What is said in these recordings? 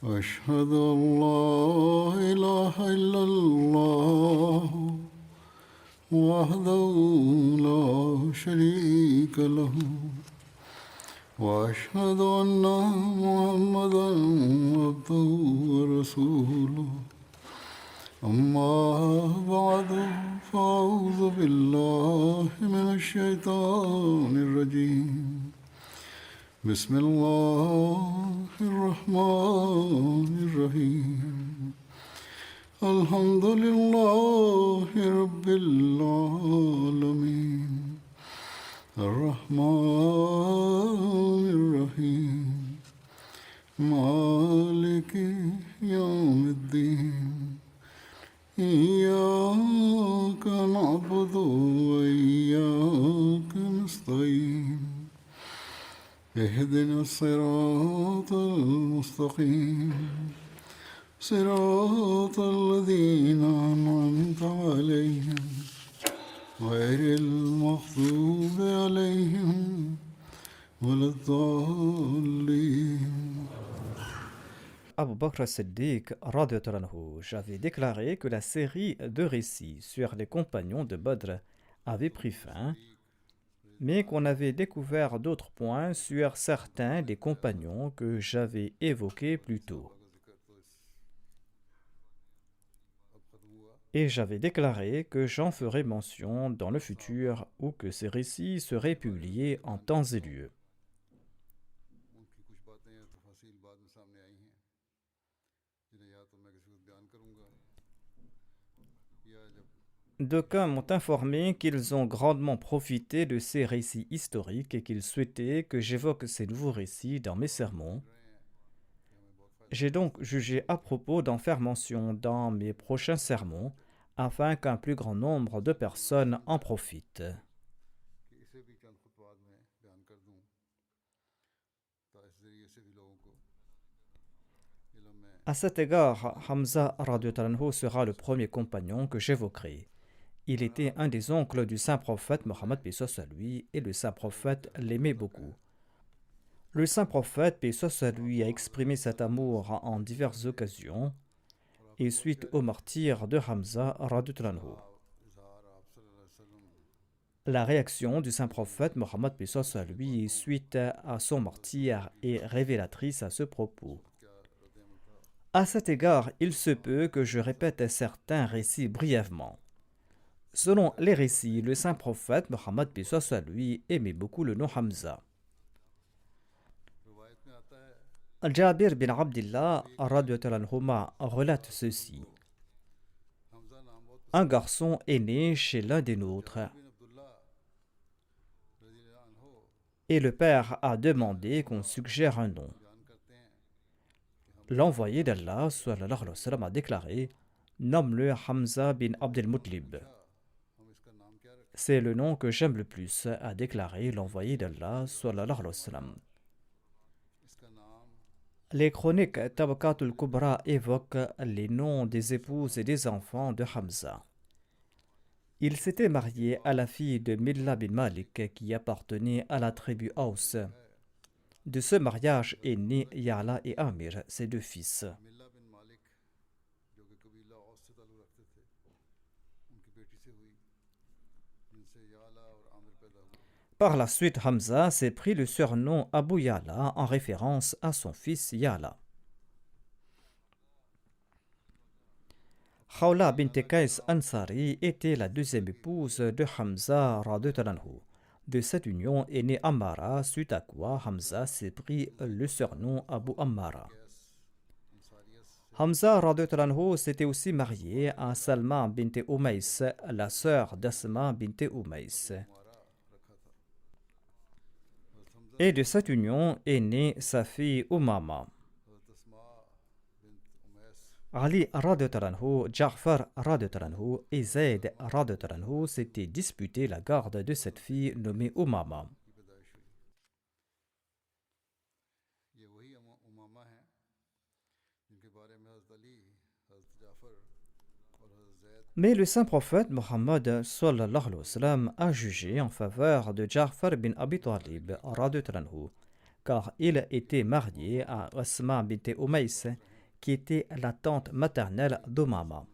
أشهد أن لا إله إلا الله وحده لا شريك له وأشهد أن محمدا عبده ورسوله أما بعد فأعوذ بالله من الشيطان الرجيم بسم الله الرحمن الرحيم الحمد لله رب العالمين الرحمن الرحيم مالك يوم الدين إياك نعبد وإياك نستعين اهدنا الصراط المستقيم صراط الذين أنعمت عليهم غير المغضوب عليهم ولا الضالين. Abu Bakr as-Siddiq radhiyallahu anhu, j'avais déclaré que la série de récits sur les compagnons de Badr avait pris fin, mais qu'on avait découvert d'autres points sur certains des compagnons que j'avais évoqués plus tôt. Et j'avais déclaré que j'en ferai mention dans le futur ou que ces récits seraient publiés en temps et lieu. D'aucuns m'ont informé qu'ils ont grandement profité de ces récits historiques et qu'ils souhaitaient que j'évoque ces nouveaux récits dans mes sermons. J'ai donc jugé à propos d'en faire mention dans mes prochains sermons afin qu'un plus grand nombre de personnes en profitent. À cet égard, Hamza radhiyallahu anhu sera le premier compagnon que j'évoquerai. Il était un des oncles du saint prophète Mohammed paix soit sur lui et le saint prophète l'aimait beaucoup. Le saint prophète paix soit sur lui a exprimé cet amour en diverses occasions et suite au martyre de Hamza radhiyallahu anhu. La réaction du saint prophète Mohammed paix soit sur lui suite à son martyre est révélatrice à ce propos. À cet égard, il se peut que je répète certains récits brièvement. Selon les récits, le saint prophète Mohammed paix soit sur lui aimait beaucoup le nom Hamza. Jabir bin Abdillah radhiyallahu anhu relate ceci. Un garçon est né chez l'un des nôtres et le père a demandé qu'on suggère un nom. L'envoyé d'Allah sallallahu alayhi wa sallam a déclaré: nomme-le Hamza bin Abdel Muttalib. C'est le nom que j'aime le plus, a déclaré l'envoyé d'Allah sallallahu alayhi wa sallam. Les chroniques Tabaqatul Kubra évoquent les noms des épouses et des enfants de Hamza. Il s'était marié à la fille de Milla bin Malik qui appartenait à la tribu Aus. De ce mariage est né Ya'la et Amir, ses deux fils. Par la suite, Hamza s'est pris le surnom Abu Ya'la en référence à son fils Ya'la. Khawla bint Qais Ansari était la deuxième épouse de Hamza radhiyallahu anhu. De cette union est née Ammara, suite à quoi Hamza s'est pris le surnom Abu Ammara. Hamza radhiyallahu anhu s'était aussi marié à Salma bint Umays, la sœur d'Asma bint Umays. Et de cette union est née sa fille Umama. Ali radhiyallahu anhu, Ja'far radhiyallahu anhu et Zayd radhiyallahu anhu s'étaient disputé la garde de cette fille nommée Umama. Mais le saint prophète Mohammed sallallahu alayhi wa sallam a jugé en faveur de Ja'far bin Abi Talib radhiyallahu anhu, car il était marié à Asma bint Umays, qui était la tante maternelle d'Umama.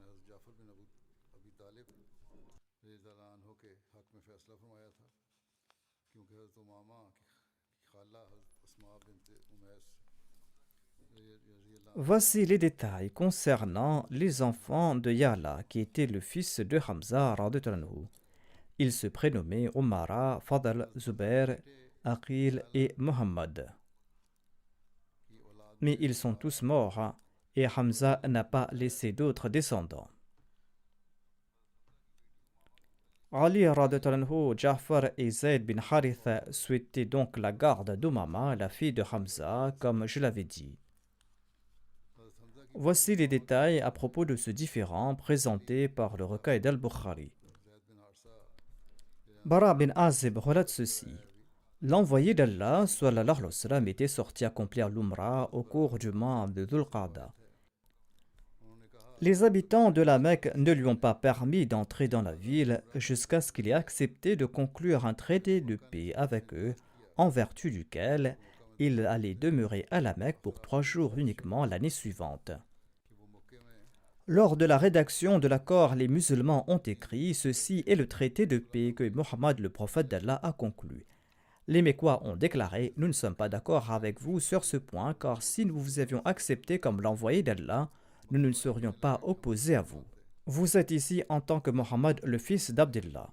Voici les détails concernant les enfants de Ya'la, qui était le fils de Hamza radhiyallahu anhu. Ils se prénommaient Umara, Fadl, Zubair, Aqil et Muhammad. Mais ils sont tous morts et Hamza n'a pas laissé d'autres descendants. Ali radhiyallahu anhu, Ja'far et Zayd bin Harith souhaitaient donc la garde d'Umama, la fille de Hamza, comme je l'avais dit. Voici les détails à propos de ce différend présenté par le recueil d'Al-Bukhari. Bara bin Azib relate ceci. L'envoyé d'Allah, sallallahu alayhi wa sallam, était sorti accomplir l'Umrah au cours du mois de Dhul Qa'da. Les habitants de la Mecque ne lui ont pas permis d'entrer dans la ville jusqu'à ce qu'il ait accepté de conclure un traité de paix avec eux, en vertu duquel il allait demeurer à la Mecque pour 3 jours uniquement l'année suivante. Lors de la rédaction de l'accord, les musulmans ont écrit « Ceci est le traité de paix que Mohammed, le prophète d'Allah, a conclu. » Les Mécois ont déclaré « Nous ne sommes pas d'accord avec vous sur ce point, car si nous vous avions accepté comme l'envoyé d'Allah, nous ne serions pas opposés à vous. Vous êtes ici en tant que Mohammed, le fils d'Abdullah. »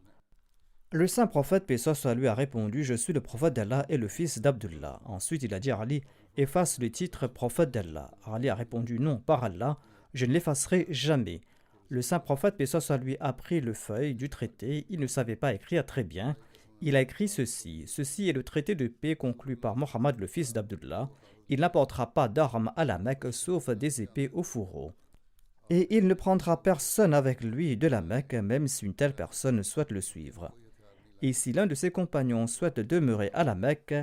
Le saint prophète, paix soit sur lui, a répondu « Je suis le prophète d'Allah et le fils d'Abdullah. » Ensuite, il a dit à Ali « Efface le titre prophète d'Allah. » Ali a répondu « Non, par Allah, je ne l'effacerai jamais. » Le saint prophète, paix soit sur lui, a pris le feuille du traité. Il ne savait pas écrire très bien. Il a écrit ceci. Ceci est le traité de paix conclu par Mohammed, le fils d'Abdullah. Il n'apportera pas d'armes à la Mecque sauf des épées au fourreau. Et il ne prendra personne avec lui de la Mecque, même si une telle personne souhaite le suivre. Et si l'un de ses compagnons souhaite demeurer à la Mecque,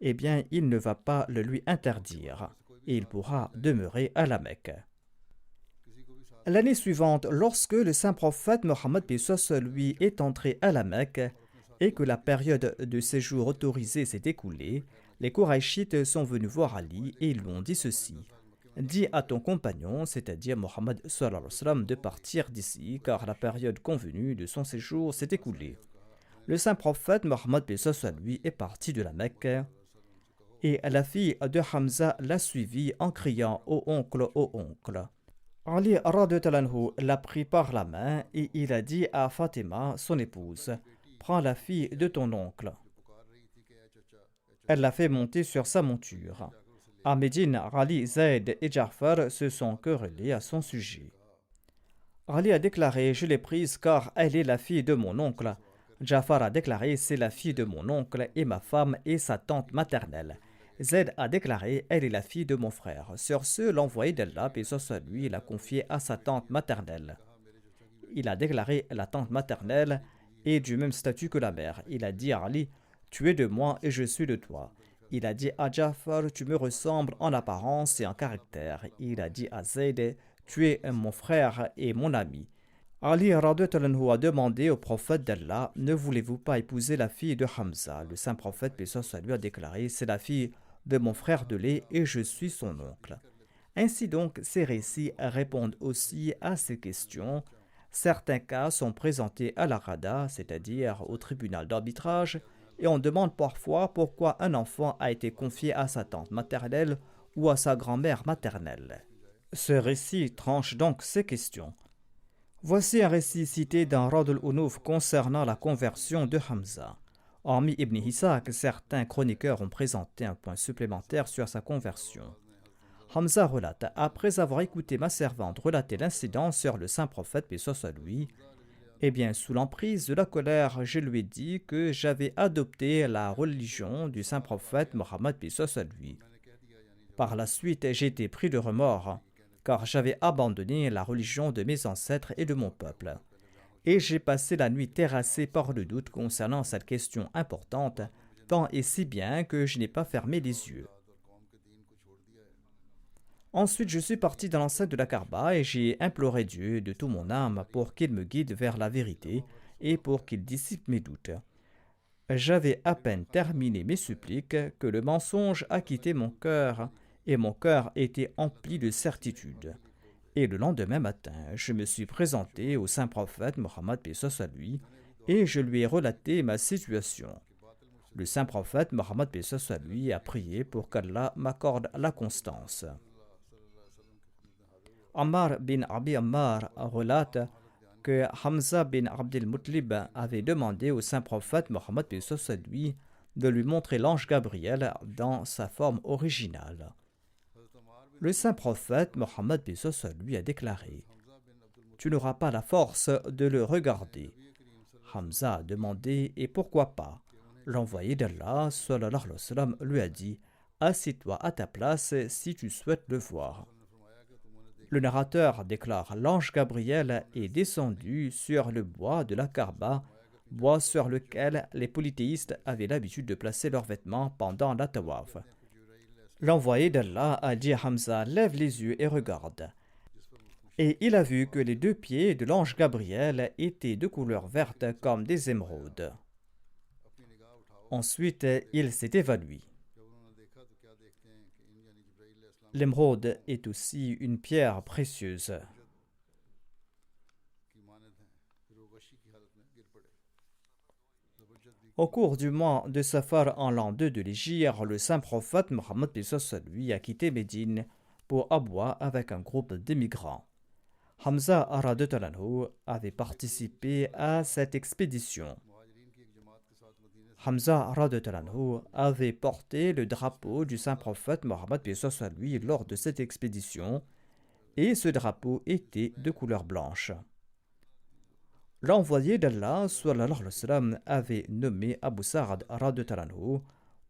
eh bien, il ne va pas le lui interdire, et il pourra demeurer à la Mecque. L'année suivante, lorsque le saint prophète Mohammed lui est entré à la Mecque et que la période de séjour autorisée s'est écoulée, les Qurayshites sont venus voir Ali et ils lui ont dit ceci. Dis à ton compagnon, c'est-à-dire Mohammed sallallahu alayhi wa sallam, de partir d'ici, car la période convenue de son séjour s'est écoulée. Le saint prophète Mohammed lui est parti de la Mecque et la fille de Hamza l'a suivi en criant « Ô oncle, ô oncle !» Ali radhiyallahu anhu l'a pris par la main et il a dit à Fatima, son épouse, « Prends la fille de ton oncle. » Elle l'a fait monter sur sa monture. À Médine, Ali, Zayd et Ja'far se sont querellés à son sujet. Ali a déclaré « Je l'ai prise car elle est la fille de mon oncle. » Ja'far a déclaré « C'est la fille de mon oncle et ma femme et sa tante maternelle. » Zayd a déclaré « Elle est la fille de mon frère. » Sur ce, l'envoyé d'Allah, paix soit sur lui, l'a confié à sa tante maternelle. Il a déclaré « La tante maternelle est du même statut que la mère. » Il a dit à Ali « Tu es de moi et je suis de toi. » Il a dit à Ja'far « Tu me ressembles en apparence et en caractère. » Il a dit à Zayd « Tu es mon frère et mon ami. » Ali radhiyallahu anhu a demandé au prophète d'Allah « Ne voulez-vous pas épouser la fille de Hamza ?» Le saint prophète, paix soit sur lui, a déclaré « C'est la fille de mon frère de lait et je suis son oncle. » Ainsi donc, ces récits répondent aussi à ces questions. Certains cas sont présentés à la Rada, c'est-à-dire au tribunal d'arbitrage, et on demande parfois pourquoi un enfant a été confié à sa tante maternelle ou à sa grand-mère maternelle. Ce récit tranche donc ces questions. Voici un récit cité dans Radd al-Unuf concernant la conversion de Hamza. Hormis Ibn Ishaq, certains chroniqueurs ont présenté un point supplémentaire sur sa conversion. Hamza relate, après avoir écouté ma servante relater l'incident sur le saint prophète, paix soit sur lui, eh bien, sous l'emprise de la colère, je lui ai dit que j'avais adopté la religion du saint prophète Mohammed, paix soit sur lui. Par la suite, j'ai été pris de remords, car j'avais abandonné la religion de mes ancêtres et de mon peuple. Et j'ai passé la nuit terrassé par le doute concernant cette question importante, tant et si bien que je n'ai pas fermé les yeux. Ensuite, je suis parti dans l'enceinte de la Kaaba et j'ai imploré Dieu de tout mon âme pour qu'il me guide vers la vérité et pour qu'il dissipe mes doutes. J'avais à peine terminé mes suppliques que le mensonge a quitté mon cœur et mon cœur était empli de certitude. Et le lendemain matin, je me suis présenté au saint prophète Mohammed paix soit sur lui et je lui ai relaté ma situation. Le saint prophète Mohammed paix soit sur lui a prié pour qu'Allah m'accorde la constance. Ammar bin Abi Ammar relate que Hamza bin Abdel Muttalib avait demandé au saint prophète Mohammed paix soit sur lui de lui montrer l'ange Gabriel dans sa forme originale. Le saint prophète Mohammed paix soit sur lui a déclaré: Tu n'auras pas la force de le regarder. Hamza a demandé: Et pourquoi pas? L'envoyé d'Allah sallallahu alayhi wa sallam lui a dit: Assieds-toi à ta place si tu souhaites le voir. Le narrateur déclare: L'ange Gabriel est descendu sur le bois de la Kaaba, bois sur lequel les polythéistes avaient l'habitude de placer leurs vêtements pendant la tawaf. L'envoyé d'Allah a dit à Hamza: Lève les yeux et regarde. Et il a vu que les deux pieds de l'ange Gabriel étaient de couleur verte comme des émeraudes. Ensuite, il s'est évanoui. L'émeraude est aussi une pierre précieuse. Au cours du mois de Safar en l'an 2 de l'Hégire, le saint prophète Mohammed lui a quitté Médine pour Abwa avec un groupe d'émigrants. Hamza radhiyallahu avait participé à cette expédition. Hamza radhiyallahu avait porté le drapeau du saint prophète Mohammed lui lors de cette expédition et ce drapeau était de couleur blanche. L'envoyé d'Allah sallallahu alayhi wa sallam avait nommé Abu Sa'ad radhiyallahu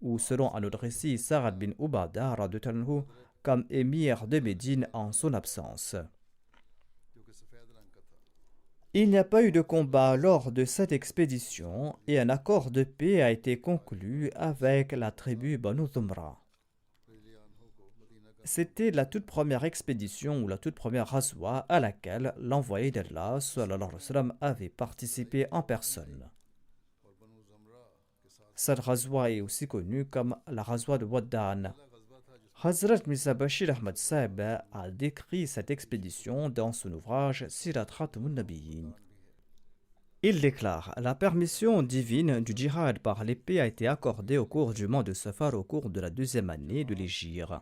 ou selon un autre récit Sa'ad bin Ubada radhiyallahu comme émir de Médine en son absence. Il n'y a pas eu de combat lors de cette expédition et un accord de paix a été conclu avec la tribu Banu Zumra. C'était la toute première expédition ou la toute première razwa à laquelle l'envoyé d'Allah sallallahu alayhi wa sallam avait participé en personne. Cette razwa est aussi connue comme la razwa de Waddan. Hazrat Mirza Bashir Ahmad Sahib a décrit cette expédition dans son ouvrage Sirat Khatamun Nabiyyin. Il déclare: La permission divine du djihad par l'épée a été accordée au cours du mois de Safar au cours de la deuxième année de l'Hégire.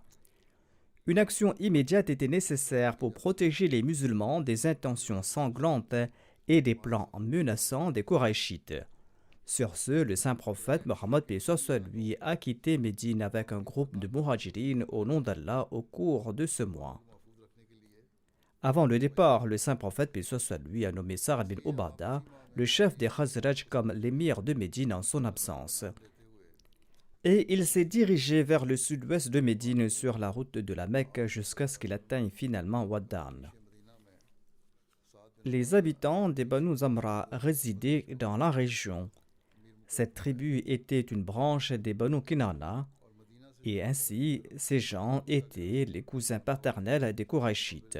Une action immédiate était nécessaire pour protéger les musulmans des intentions sanglantes et des plans menaçants des Qurayshites. Sur ce, le saint prophète Mohammed lui a quitté Médine avec un groupe de muhajirines au nom d'Allah au cours de ce mois. Avant le départ, le saint prophète lui a nommé Sa'ad bin Ubada, le chef des Khazraj, comme l'émir de Médine en son absence. Et il s'est dirigé vers le sud-ouest de Médine sur la route de la Mecque jusqu'à ce qu'il atteigne finalement Waddan. Les habitants des Banu Zamra résidaient dans la région. Cette tribu était une branche des Banu Kinana, et ainsi ces gens étaient les cousins paternels des Qurayshites.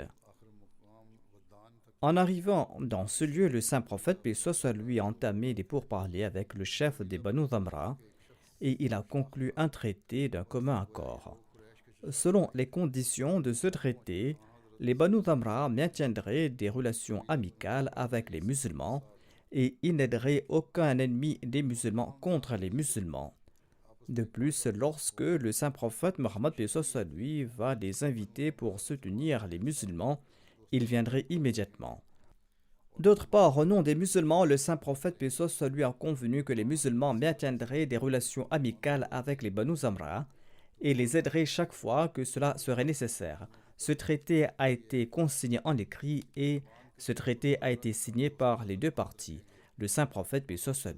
En arrivant dans ce lieu, le saint prophète paix soit sur lui a entamé des pourparlers avec le chef des Banu Zamra et il a conclu un traité d'un commun accord. Selon les conditions de ce traité, les Banu Zamra maintiendraient des relations amicales avec les musulmans et ils n'aideraient aucun ennemi des musulmans contre les musulmans. De plus, lorsque le saint prophète Mohammed lui va les inviter pour soutenir les musulmans, ils viendraient immédiatement. D'autre part, au nom des musulmans, le saint prophète lui a convenu que les musulmans maintiendraient des relations amicales avec les Banu Zamra et les aideraient chaque fois que cela serait nécessaire. Ce traité a été consigné en écrit et ce traité a été signé par les deux parties. Le saint prophète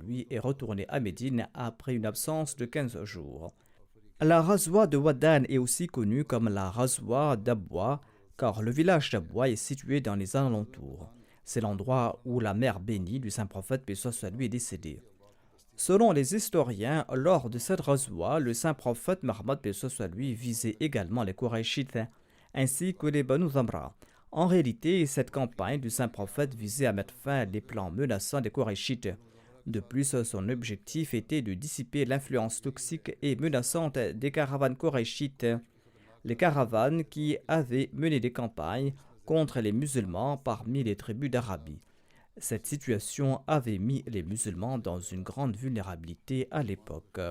lui est retourné à Médine après une absence de 15 jours. La razwa de Waddan est aussi connue comme la razwa d'Abwa, car le village d'Abwa est situé dans les alentours. C'est l'endroit où la mère bénie du saint prophète lui est décédée. Selon les historiens, lors de cette razwa, le saint prophète Mohammed lui visait également les Qurayshites ainsi que les Banu Zamra. En réalité, cette campagne du saint prophète visait à mettre fin aux plans menaçants des Qurayshites. De plus, son objectif était de dissiper l'influence toxique et menaçante des caravanes koraïchites, les caravanes qui avaient mené des campagnes contre les musulmans parmi les tribus d'Arabie. Cette situation avait mis les musulmans dans une grande vulnérabilité à l'époque.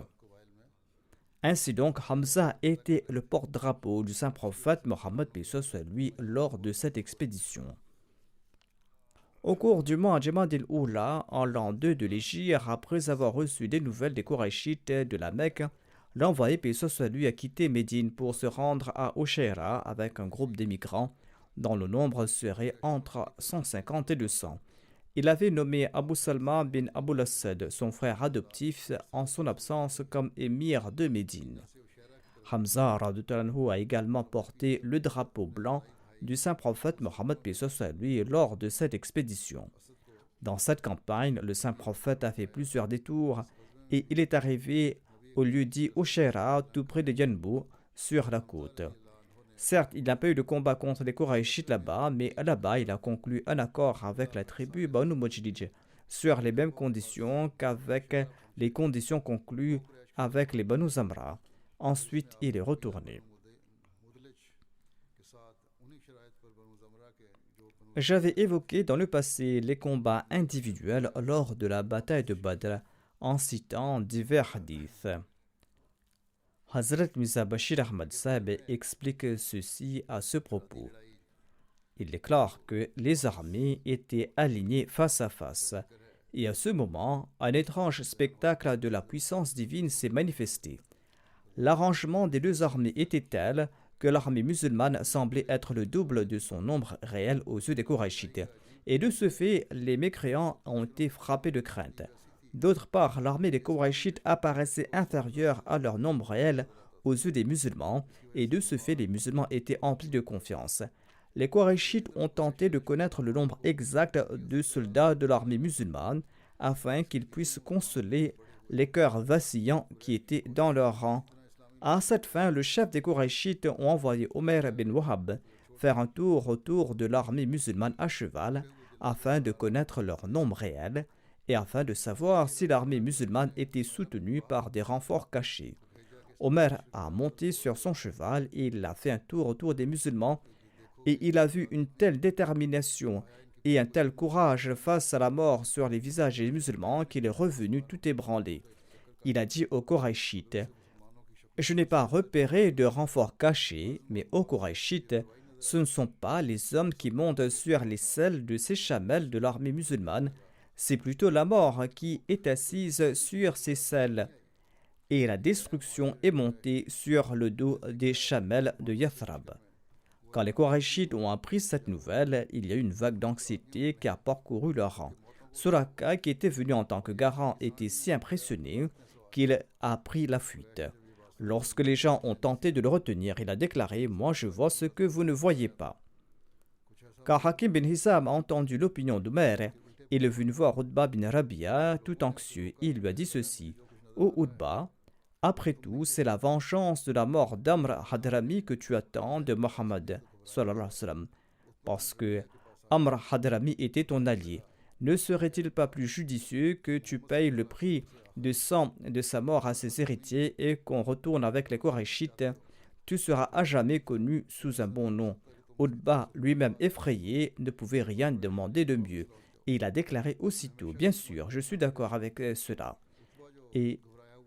Ainsi donc, Hamza était le porte-drapeau du saint prophète Mohammed lui lors de cette expédition. Au cours du mois Jamad al-Oula, en l'an 2 de l'Hégire, après avoir reçu des nouvelles des Koraïchites de la Mecque, l'envoyé lui a quitté Médine pour se rendre à Oshaira avec un groupe d'émigrants dont le nombre serait entre 150 et 200. Il avait nommé Abu Salma bin Abul Asad, son frère adoptif, en son absence comme émir de Médine. Hamza a également porté le drapeau blanc du saint prophète Mohammed lui lors de cette expédition. Dans cette campagne, le saint prophète a fait plusieurs détours et il est arrivé au lieu dit Oshaira, tout près de Yanbu, sur la côte. Certes, il n'a pas eu de combat contre les Koraïchites là-bas, mais là-bas, il a conclu un accord avec la tribu Banu Mujlij sur les mêmes conditions qu'avec les conditions conclues avec les Banu Zamra. Ensuite, il est retourné. J'avais évoqué dans le passé les combats individuels lors de la bataille de Badr en citant divers hadiths. Hazrat Mirza Bashir Ahmad Sahib explique ceci à ce propos. Il déclare que les armées étaient alignées face à face, et à ce moment, un étrange spectacle de la puissance divine s'est manifesté. L'arrangement des deux armées était tel que l'armée musulmane semblait être le double de son nombre réel aux yeux des Koraïchites, et de ce fait, les mécréants ont été frappés de crainte. D'autre part, l'armée des Koraïchites apparaissait inférieure à leur nombre réel aux yeux des musulmans, et de ce fait, les musulmans étaient emplis de confiance. Les Koraïchites ont tenté de connaître le nombre exact de soldats de l'armée musulmane, afin qu'ils puissent consoler les cœurs vacillants qui étaient dans leur rang. À cette fin, le chef des Koraïchites ont envoyé Omer bin Wahab faire un tour autour de l'armée musulmane à cheval, afin de connaître leur nombre réel, et afin de savoir si l'armée musulmane était soutenue par des renforts cachés. Omer a monté sur son cheval et il a fait un tour autour des musulmans, et il a vu une telle détermination et un tel courage face à la mort sur les visages des musulmans qu'il est revenu tout ébranlé. Il a dit aux Koraïchites: « Je n'ai pas repéré de renforts cachés, mais aux Koraïchites, ce ne sont pas les hommes qui montent sur les selles de ces chamelles de l'armée musulmane, c'est plutôt la mort qui est assise sur ces selles. Et la destruction est montée sur le dos des chamelles de Yathrab. » Quand les Koraïchites ont appris cette nouvelle, il y a eu une vague d'anxiété qui a parcouru leur rang. Suraka, qui était venu en tant que garant, était si impressionné qu'il a pris la fuite. Lorsque les gens ont tenté de le retenir, il a déclaré: « Moi, je vois ce que vous ne voyez pas. » Quand Hakim bin Hizam a entendu l'opinion d'Omer, il est venu voir Utba bin Rabia tout anxieux. Il lui a dit ceci: « Ô Utba, après tout, c'est la vengeance de la mort d'Amr Hadrami que tu attends de Mohammed, parce que Amr Hadrami était ton allié. Ne serait-il pas plus judicieux que tu payes le prix de sang de sa mort à ses héritiers et qu'on retourne avec les Koraïchites? Tu seras à jamais connu sous un bon nom. » Utba, lui-même effrayé, ne pouvait rien demander de mieux. Et il a déclaré aussitôt: « Bien sûr, je suis d'accord avec cela. » Et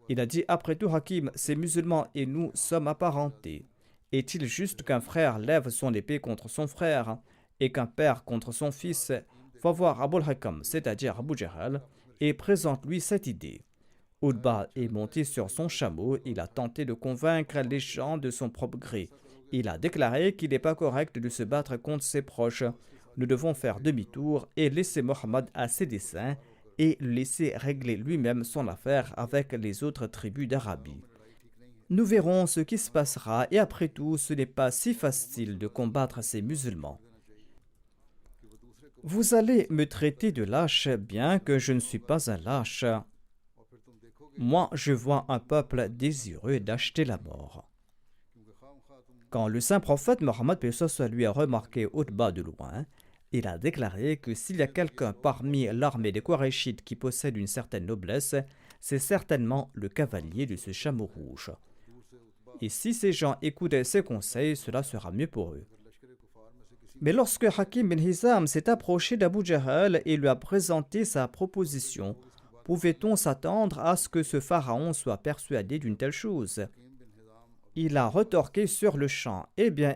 il a dit: « Après tout, Hakim, ces musulmans et nous sommes apparentés. Est-il juste qu'un frère lève son épée contre son frère et qu'un père contre son fils? Va voir Abul Hakam, c'est-à-dire Abu Jahl, et présente-lui cette idée. » Utba est monté sur son chameau. Il a tenté de convaincre les gens de son propre gré. Il a déclaré qu'il n'est pas correct de se battre contre ses proches. Nous devons faire demi-tour et laisser Mohammed à ses desseins et laisser régler lui-même son affaire avec les autres tribus d'Arabie. Nous verrons ce qui se passera, et après tout, ce n'est pas si facile de combattre ces musulmans. Vous allez me traiter de lâche, bien que je ne suis pas un lâche. Moi, je vois un peuple désireux d'acheter la mort. Quand le saint prophète Mohammed lui a remarqué Utba de loin, Il a déclaré que s'il y a quelqu'un parmi l'armée des Qurayshites qui possède une certaine noblesse, c'est certainement le cavalier de ce chameau rouge. Et si ces gens écoutaient ses conseils, cela sera mieux pour eux. Mais lorsque Hakim bin Hizam s'est approché d'Abu Jahl et lui a présenté sa proposition, pouvait-on s'attendre à ce que ce pharaon soit persuadé d'une telle chose? Il a retorqué sur le champ. Eh bien,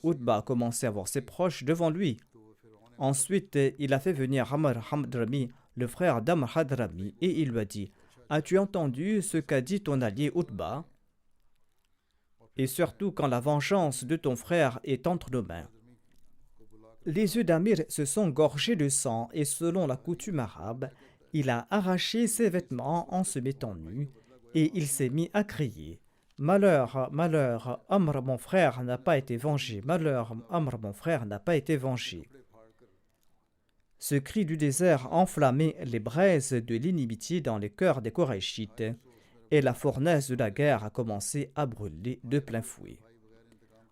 Utba a commencé à voir ses proches devant lui. Ensuite, il a fait venir Amr Hadrami, le frère d'Amr Hadrami, et il lui a dit: as-tu entendu ce qu'a dit ton allié Utba? Et surtout quand la vengeance de ton frère est entre nos mains. Les yeux d'Amir se sont gorgés de sang et selon la coutume arabe, il a arraché ses vêtements en se mettant nu et il s'est mis à crier: malheur, malheur, Amr mon frère n'a pas été vengé, malheur, Amr mon frère n'a pas été vengé. Ce cri du désert enflammait les braises de l'inimitié dans les cœurs des Qurayshites et la fournaise de la guerre a commencé à brûler de plein fouet.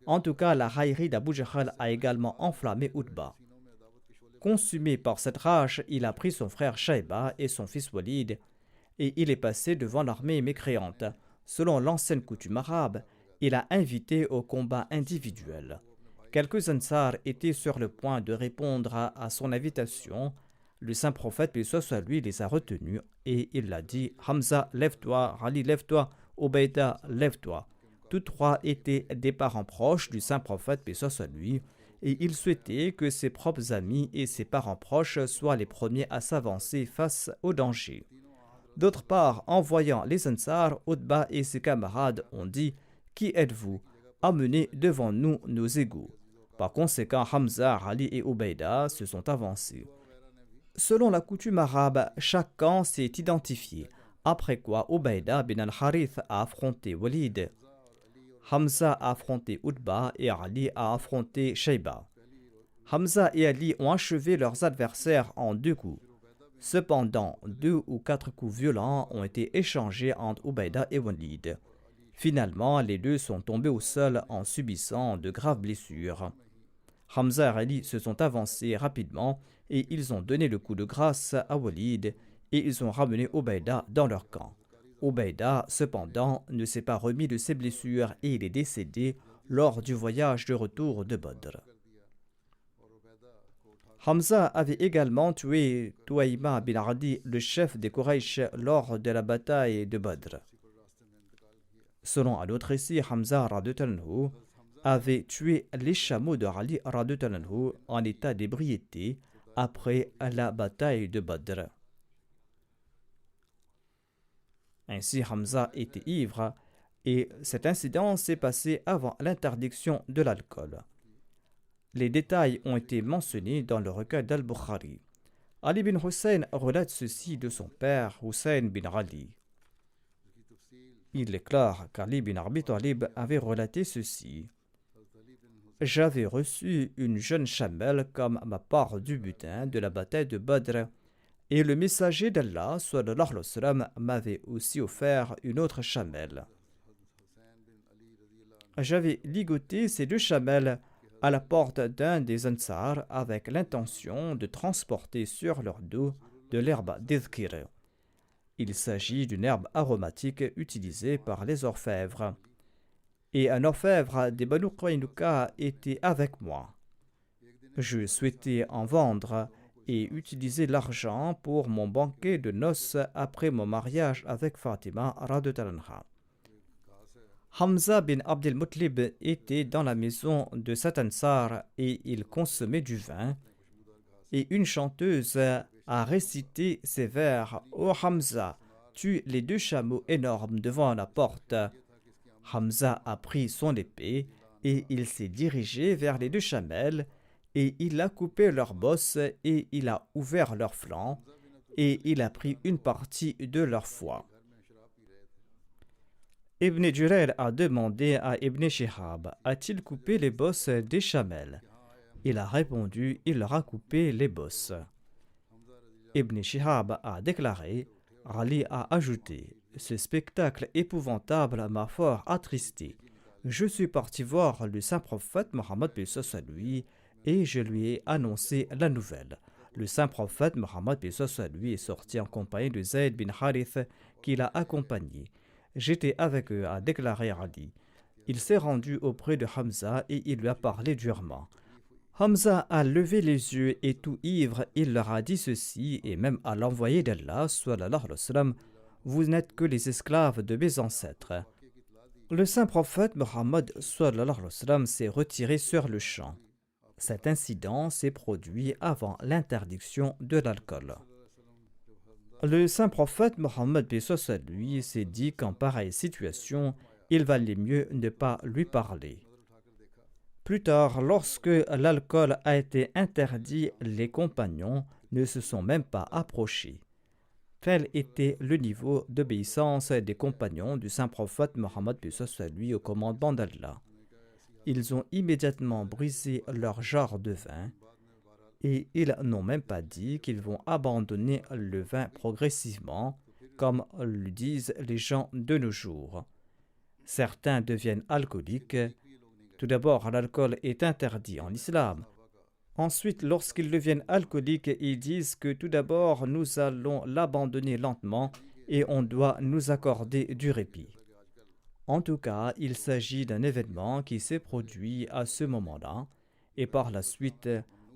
En tout cas, la raillerie d'Abu Jahl a également enflammé Utba. Consumé par cette rage, il a pris son frère Shayba et son fils Walid et il est passé devant l'armée mécréante. Selon l'ancienne coutume arabe, il a invité au combat individuel. Quelques Ansar étaient sur le point de répondre à son invitation. Le saint prophète, paix soit sur lui, les a retenus et il a dit: Hamza, lève-toi, Ali, lève-toi, Obeida, lève-toi. Tous trois étaient des parents proches du saint prophète, paix soit sur lui, et il souhaitait que ses propres amis et ses parents proches soient les premiers à s'avancer face au danger. D'autre part, en voyant les Ansar, Utba et ses camarades ont dit: qui êtes-vous? Amenez devant nous nos égaux. Par conséquent, Hamza, Ali et Ubaïda se sont avancés. Selon la coutume arabe, chaque camp s'est identifié, après quoi Ubaïda bin al-Harith a affronté Walid. Hamza a affronté Utba et Ali a affronté Shayba. Hamza et Ali ont achevé leurs adversaires en 2 coups. Cependant, 2 ou 4 coups violents ont été échangés entre Ubaïda et Walid. Finalement, les deux sont tombés au sol en subissant de graves blessures. Hamza et Ali se sont avancés rapidement et ils ont donné le coup de grâce à Walid et ils ont ramené Ubaïda dans leur camp. Ubaïda, cependant, ne s'est pas remis de ses blessures et il est décédé lors du voyage de retour de Badr. Hamza avait également tué Tuaïma bin Adi, le chef des Quraysh, lors de la bataille de Badr. Selon un autre récit, Hamza radhiyallahu anhu avait tué les chameaux de Ali radhiyallahu anhu en état d'ébriété après la bataille de Badr. Ainsi, Hamza était ivre et cet incident s'est passé avant l'interdiction de l'alcool. Les détails ont été mentionnés dans le recueil d'Al-Bukhari. Ali bin Hussein relate ceci de son père, Hussein bin Ali. Il déclare qu'Ali bin Abi Talib avait relaté ceci: j'avais reçu une jeune chamelle comme ma part du butin de la bataille de Badr, et le messager d'Allah sallallahu alayhi wa sallam m'avait aussi offert une autre chamelle. J'avais ligoté ces 2 chamelles à la porte d'un des Ansar avec l'intention de transporter sur leur dos de l'herbe d'Idhkir. Il s'agit d'une herbe aromatique utilisée par les orfèvres. Et un orfèvre des Banu Qaynuqa était avec moi. Je souhaitais en vendre et utiliser l'argent pour mon banquet de noces après mon mariage avec Fatima radhiyallahu anha. Hamza bin Abdel Muttalib était dans la maison de cet Ansar et il consommait du vin. Et une chanteuse a récité ces vers: Ô Hamza, tue les 2 chameaux énormes devant la porte. Hamza a pris son épée et il s'est dirigé vers les 2 chamelles et il a coupé leurs bosses et il a ouvert leurs flancs et il a pris une partie de leur foie. Ibn Jurayr a demandé à Ibn Shihab: a-t-il coupé les bosses des chamelles? Il a répondu: il leur a coupé les bosses. Ibn Shihab a déclaré: Ali a ajouté: ce spectacle épouvantable m'a fort attristé. Je suis parti voir le saint prophète Mohammed lui et je lui ai annoncé la nouvelle. Le saint prophète Mohammed lui est sorti en compagnie de Zayd bin Harith qui l'a accompagné. J'étais avec eux, a déclaré Ali. Il s'est rendu auprès de Hamza et il lui a parlé durement. Hamza a levé les yeux et tout ivre, il leur a dit ceci et même à l'envoyé d'Allah, sallallahu alayhi wa sallam, vous n'êtes que les esclaves de mes ancêtres. Le saint prophète Mohammed sallallahu alayhi wa sallam s'est retiré sur le champ. Cet incident s'est produit avant l'interdiction de l'alcool. Le saint prophète Mohammed lui s'est dit qu'en pareille situation, il valait mieux ne pas lui parler. Plus tard, lorsque l'alcool a été interdit, les compagnons ne se sont même pas approchés. Tel était le niveau d'obéissance des compagnons du saint prophète Mohammed au commandement d'Allah. Ils ont immédiatement brisé leur jarre de vin et ils n'ont même pas dit qu'ils vont abandonner le vin progressivement, comme le disent les gens de nos jours. Certains deviennent alcooliques. Tout d'abord, l'alcool est interdit en islam. Ensuite, lorsqu'ils deviennent alcooliques, ils disent que tout d'abord, nous allons l'abandonner lentement et on doit nous accorder du répit. En tout cas, il s'agit d'un événement qui s'est produit à ce moment-là et par la suite,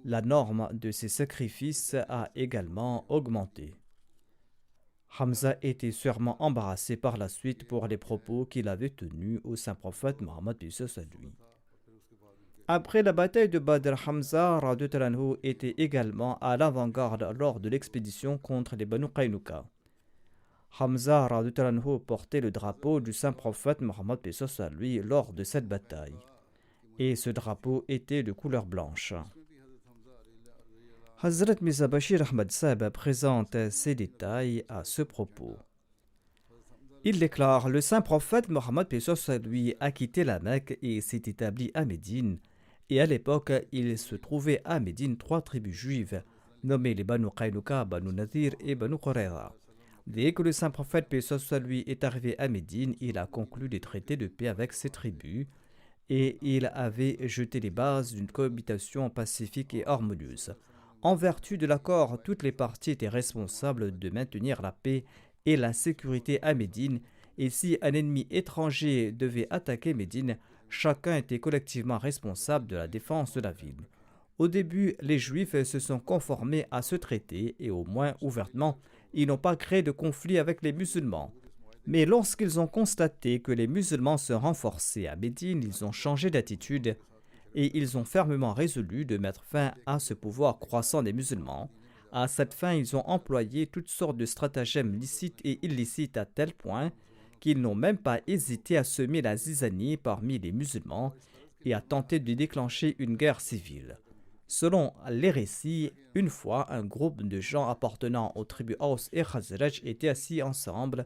la norme de ces sacrifices a également augmenté. Hamza était sûrement embarrassé par la suite pour les propos qu'il avait tenus au saint prophète Mohammed lui. Après la bataille de Badr, Hamza était également à l'avant-garde lors de l'expédition contre les Banu Qaynuqa. Hamza portait le drapeau du saint prophète Mohammed lui lors de cette bataille. Et ce drapeau était de couleur blanche. Hazrat Mirza Bashir Ahmad Sahib présente ces détails à ce propos. Il déclare: le saint prophète Mohammed lui a quitté la Mecque et s'est établi à Médine. Et à l'époque, il se trouvait à Médine 3 tribus juives, nommées les Banu Qaynuqa, Banu Nadir et Banu Qurayza. Dès que le saint prophète lui est arrivé à Médine, il a conclu des traités de paix avec ces tribus et il avait jeté les bases d'une cohabitation pacifique et harmonieuse. En vertu de l'accord, toutes les parties étaient responsables de maintenir la paix et la sécurité à Médine, et si un ennemi étranger devait attaquer Médine, chacun était collectivement responsable de la défense de la ville. Au début, les Juifs se sont conformés à ce traité et au moins ouvertement, ils n'ont pas créé de conflit avec les musulmans. Mais lorsqu'ils ont constaté que les musulmans se renforçaient à Médine, ils ont changé d'attitude et ils ont fermement résolu de mettre fin à ce pouvoir croissant des musulmans. À cette fin, ils ont employé toutes sortes de stratagèmes licites et illicites à tel point qu'ils n'ont même pas hésité à semer la zizanie parmi les musulmans et à tenter de déclencher une guerre civile. Selon les récits, une fois, un groupe de gens appartenant aux tribus Aus et Khazraj étaient assis ensemble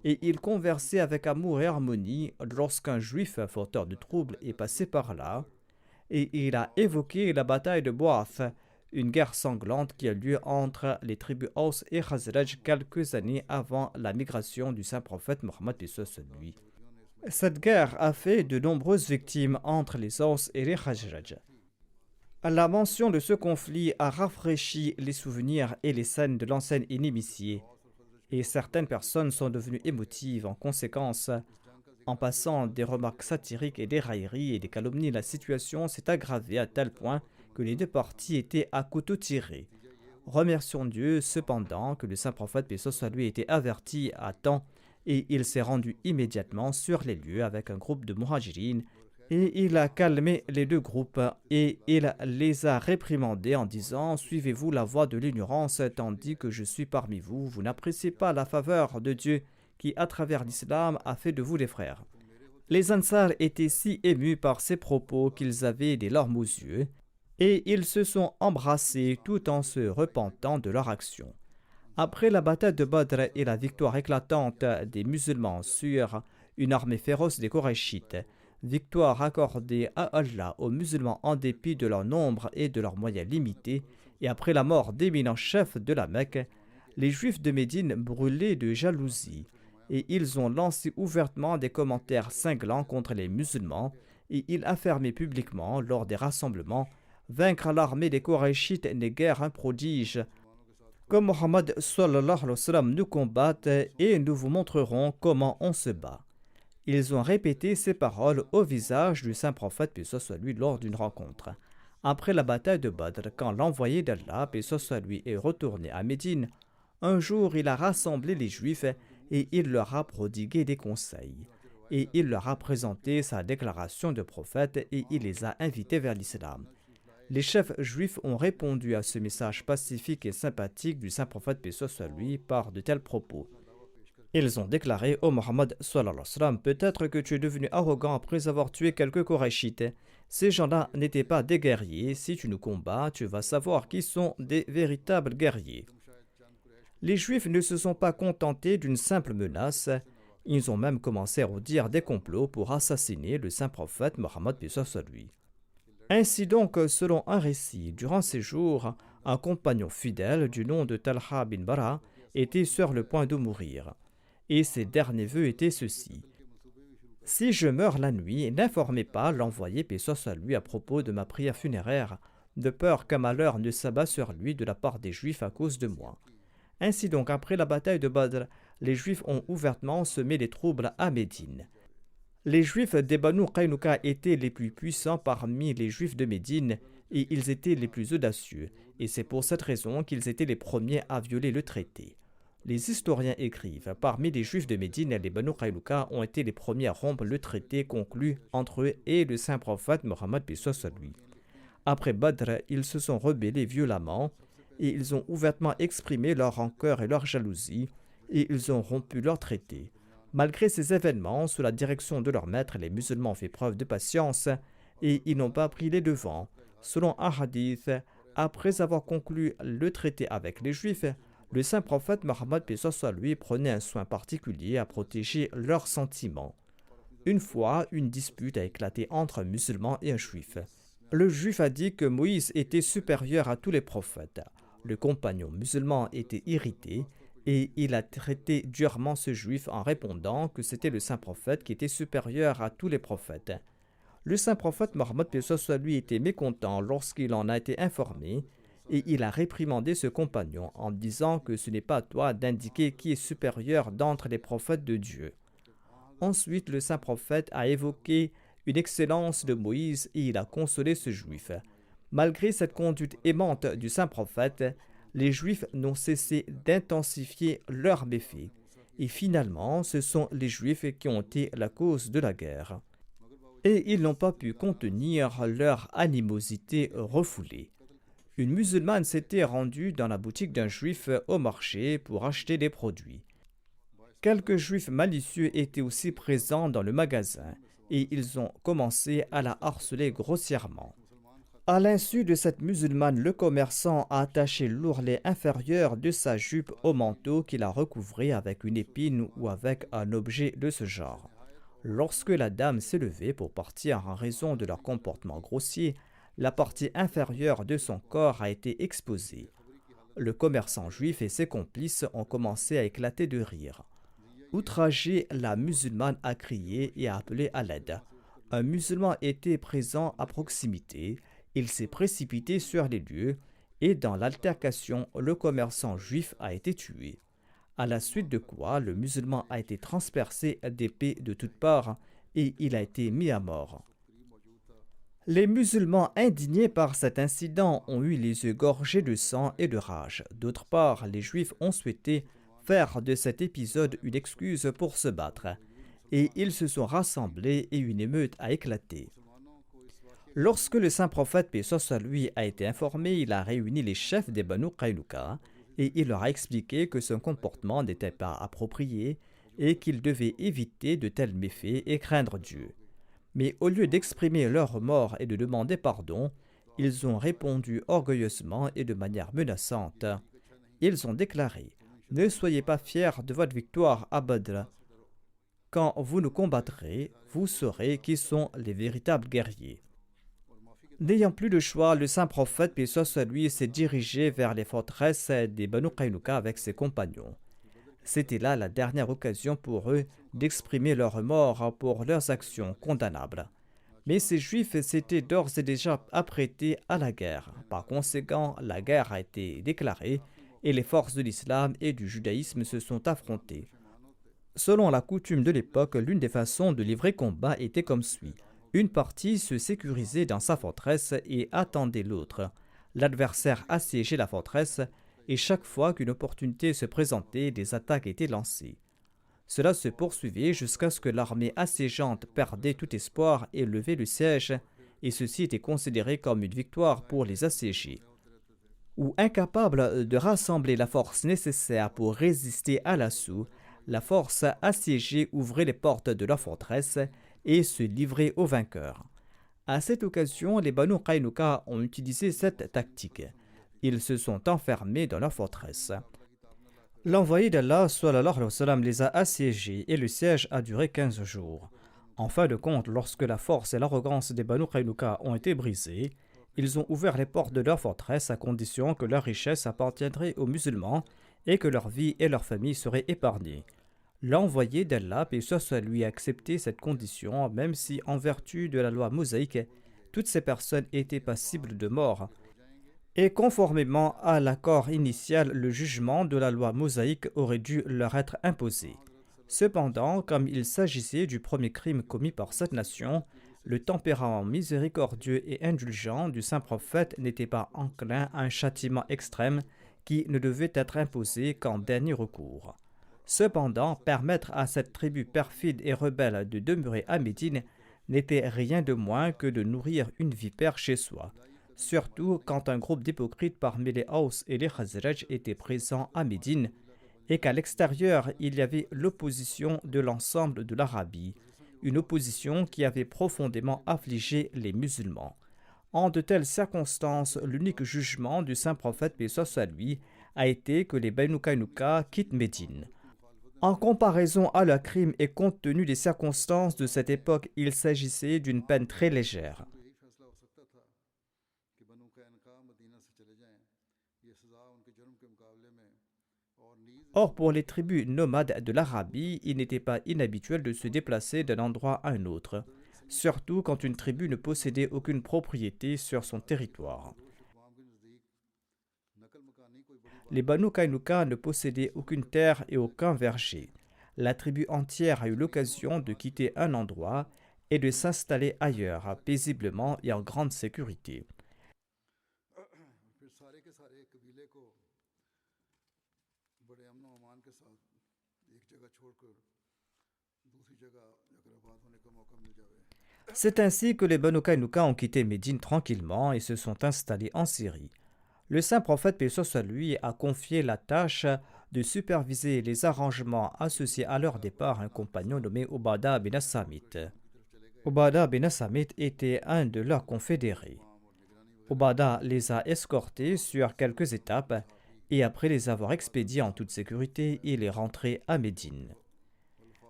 et ils conversaient avec amour et harmonie lorsqu'un juif fauteur de troubles est passé par là et il a évoqué la bataille de Boath, une guerre sanglante qui a lieu entre les tribus Aus et Khazraj quelques années avant la migration du saint prophète Mohammed lui. Cette guerre a fait de nombreuses victimes entre les Aus et les Khazraj. La mention de ce conflit a rafraîchi les souvenirs et les scènes de l'ancienne inimitié, et certaines personnes sont devenues émotives en conséquence. En passant des remarques satiriques et des railleries et des calomnies, la situation s'est aggravée à tel point que les deux parties étaient à couteau tiré. Remercions Dieu cependant que le saint prophète lui était averti à temps et il s'est rendu immédiatement sur les lieux avec un groupe de muhajirines et il a calmé les deux groupes et il les a réprimandés en disant: suivez-vous la voie de l'ignorance tandis que je suis parmi vous, vous n'appréciez pas la faveur de Dieu qui à travers l'islam a fait de vous des frères. Les Ansar étaient si émus par ces propos qu'ils avaient des larmes aux yeux et ils se sont embrassés tout en se repentant de leur action. Après la bataille de Badr et la victoire éclatante des musulmans sur une armée féroce des Qurayshites, victoire accordée à Allah aux musulmans en dépit de leur nombre et de leurs moyens limités, et après la mort d'éminents chefs de la Mecque, les Juifs de Médine brûlaient de jalousie et ils ont lancé ouvertement des commentaires cinglants contre les musulmans et ils affirmaient publiquement lors des rassemblements: Vaincre l'armée des Korachites n'est guère un prodige. Que Mohammed sallallahu alayhi wa sallam nous combatte et nous vous montrerons comment on se bat. Ils ont répété ces paroles au visage du saint prophète, paix soit lui, lors d'une rencontre. Après la bataille de Badr, quand l'envoyé d'Allah, paix soit lui, est retourné à Médine, un jour il a rassemblé les Juifs et il leur a prodigué des conseils. Et il leur a présenté sa déclaration de prophète et il les a invités vers l'islam. Les chefs juifs ont répondu à ce message pacifique et sympathique du saint prophète, paix soit lui, par de tels propos. Ils ont déclaré: « Ô Mohammed, peut-être que tu es devenu arrogant après avoir tué quelques Korachites. Ces gens-là n'étaient pas des guerriers. Si tu nous combats, tu vas savoir qu'ils sont des véritables guerriers. » Les Juifs ne se sont pas contentés d'une simple menace. Ils ont même commencé à redire des complots pour assassiner le saint prophète Mohammed, paix soit lui. Ainsi donc, selon un récit, durant ces jours, un compagnon fidèle du nom de Talha bin Bara était sur le point de mourir. Et ses derniers vœux étaient ceux-ci: « Si je meurs la nuit, n'informez pas l'envoyé, paix soit lui, à propos de ma prière funéraire, de peur qu'un malheur ne s'abat sur lui de la part des Juifs à cause de moi. » Ainsi donc, après la bataille de Badr, les Juifs ont ouvertement semé les troubles à Médine. Les Juifs des Banu Qaynuqa étaient les plus puissants parmi les Juifs de Médine et ils étaient les plus audacieux, et c'est pour cette raison qu'ils étaient les premiers à violer le traité. Les historiens écrivent: parmi les Juifs de Médine, les Banu Qaynuqa ont été les premiers à rompre le traité conclu entre eux et le saint prophète Mohammed, paix soit lui. Après Badr, ils se sont rebellés violemment et ils ont ouvertement exprimé leur rancœur et leur jalousie et ils ont rompu leur traité. Malgré ces événements, sous la direction de leur maître, les musulmans ont fait preuve de patience et ils n'ont pas pris les devants. Selon un hadith, après avoir conclu le traité avec les Juifs, le saint prophète Mohammed, paix soit lui, prenait un soin particulier à protéger leurs sentiments. Une fois, une dispute a éclaté entre un musulman et un juif. Le juif a dit que Moïse était supérieur à tous les prophètes. Le compagnon musulman était irrité et il a traité durement ce juif en répondant que c'était le saint prophète qui était supérieur à tous les prophètes. Le saint prophète Mohammed, paix soit lui, était mécontent lorsqu'il en a été informé et il a réprimandé ce compagnon en disant que ce n'est pas à toi d'indiquer qui est supérieur d'entre les prophètes de Dieu. Ensuite, le saint prophète a évoqué une excellence de Moïse et il a consolé ce juif. Malgré cette conduite aimante du saint prophète, les Juifs n'ont cessé d'intensifier leurs méfaits. Et finalement, ce sont les Juifs qui ont été la cause de la guerre. Et ils n'ont pas pu contenir leur animosité refoulée. Une musulmane s'était rendue dans la boutique d'un Juif au marché pour acheter des produits. Quelques Juifs malicieux étaient aussi présents dans le magasin et ils ont commencé à la harceler grossièrement. À l'insu de cette musulmane, le commerçant a attaché l'ourlet inférieur de sa jupe au manteau qu'il a recouvré avec une épine ou avec un objet de ce genre. Lorsque la dame s'est levée pour partir en raison de leur comportement grossier, la partie inférieure de son corps a été exposée. Le commerçant juif et ses complices ont commencé à éclater de rire. Outragée, la musulmane a crié et a appelé à l'aide. Un musulman était présent à proximité. Il s'est précipité sur les lieux et dans l'altercation, le commerçant juif a été tué. À la suite de quoi, le musulman a été transpercé d'épées de toutes parts et il a été mis à mort. Les musulmans indignés par cet incident ont eu les yeux gorgés de sang et de rage. D'autre part, les Juifs ont souhaité faire de cet épisode une excuse pour se battre et ils se sont rassemblés et une émeute a éclaté. Lorsque le saint prophète, paix soit lui, a été informé, il a réuni les chefs des Banu Qaynuqa et il leur a expliqué que son comportement n'était pas approprié et qu'ils devaient éviter de tels méfaits et craindre Dieu. Mais au lieu d'exprimer leur remords et de demander pardon, ils ont répondu orgueilleusement et de manière menaçante. Ils ont déclaré: « Ne soyez pas fiers de votre victoire à Badr. Quand vous nous combattrez, vous saurez qui sont les véritables guerriers. » N'ayant plus de choix, le saint prophète, paix soit lui, s'est dirigé vers les forteresses des Banu Qaynuqa avec ses compagnons. C'était là la dernière occasion pour eux d'exprimer leur remords pour leurs actions condamnables. Mais ces Juifs s'étaient d'ores et déjà apprêtés à la guerre. Par conséquent, la guerre a été déclarée et les forces de l'islam et du judaïsme se sont affrontées. Selon la coutume de l'époque, l'une des façons de livrer combat était comme suit. Une partie se sécurisait dans sa forteresse et attendait l'autre. L'adversaire assiégeait la forteresse et chaque fois qu'une opportunité se présentait, des attaques étaient lancées. Cela se poursuivait jusqu'à ce que l'armée assiégeante perdait tout espoir et levait le siège, et ceci était considéré comme une victoire pour les assiégés. Ou incapable de rassembler la force nécessaire pour résister à l'assaut, la force assiégée ouvrait les portes de la forteresse et se livrait aux vainqueurs. À cette occasion, les Banu Qaynuqa ont utilisé cette tactique. Ils se sont enfermés dans leur forteresse. L'envoyé d'Allah sallallahu alayhi wa sallam, les a assiégés et le siège a duré 15 jours. En fin de compte, lorsque la force et l'arrogance des Banu Qaynuqa ont été brisées, ils ont ouvert les portes de leur forteresse à condition que leur richesse appartiendrait aux musulmans et que leur vie et leur famille seraient épargnées. L'envoyé d'Allah, paix soit lui, a accepté cette condition, même si, en vertu de la loi mosaïque, toutes ces personnes étaient passibles de mort. Et conformément à l'accord initial, le jugement de la loi mosaïque aurait dû leur être imposé. Cependant, comme il s'agissait du premier crime commis par cette nation, le tempérament miséricordieux et indulgent du saint prophète n'était pas enclin à un châtiment extrême qui ne devait être imposé qu'en dernier recours. Cependant, permettre à cette tribu perfide et rebelle de demeurer à Médine n'était rien de moins que de nourrir une vipère chez soi, surtout quand un groupe d'hypocrites parmi les Haus et les Khazraj était présent à Médine et qu'à l'extérieur il y avait l'opposition de l'ensemble de l'Arabie, une opposition qui avait profondément affligé les musulmans. En de telles circonstances, l'unique jugement du saint prophète, paix soit lui, a été que les Banu Qaynuqa quittent Médine. En comparaison à leur crime et compte tenu des circonstances de cette époque, il s'agissait d'une peine très légère. Or, pour les tribus nomades de l'Arabie, il n'était pas inhabituel de se déplacer d'un endroit à un autre, surtout quand une tribu ne possédait aucune propriété sur son territoire. Les Banu Qaynuqa ne possédaient aucune terre et aucun verger. La tribu entière a eu l'occasion de quitter un endroit et de s'installer ailleurs, paisiblement et en grande sécurité. C'est ainsi que les Banu Qaynuqa ont quitté Médine tranquillement et se sont installés en Syrie. Le saint prophète, paix soit lui, a confié la tâche de superviser les arrangements associés à leur départ à un compagnon nommé Ubada bin as-Samit. Ubada bin as-Samit était un de leurs confédérés. Ubada les a escortés sur quelques étapes et après les avoir expédiés en toute sécurité, il est rentré à Médine.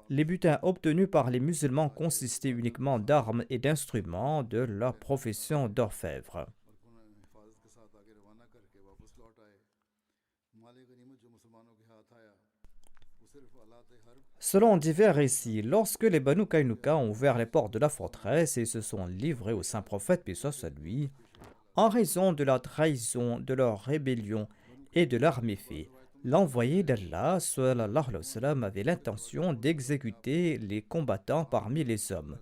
Les butins obtenus par les musulmans consistaient uniquement d'armes et d'instruments de leur profession d'orfèvre. Selon divers récits, lorsque les Banu Qaynuqa ont ouvert les portes de la forteresse et se sont livrés au saint prophète, paix soit lui, en raison de leur trahison, de leur rébellion et de leurs méfaits, l'envoyé d'Allah sallallahu alayhi wa sallam avait l'intention d'exécuter les combattants parmi les hommes.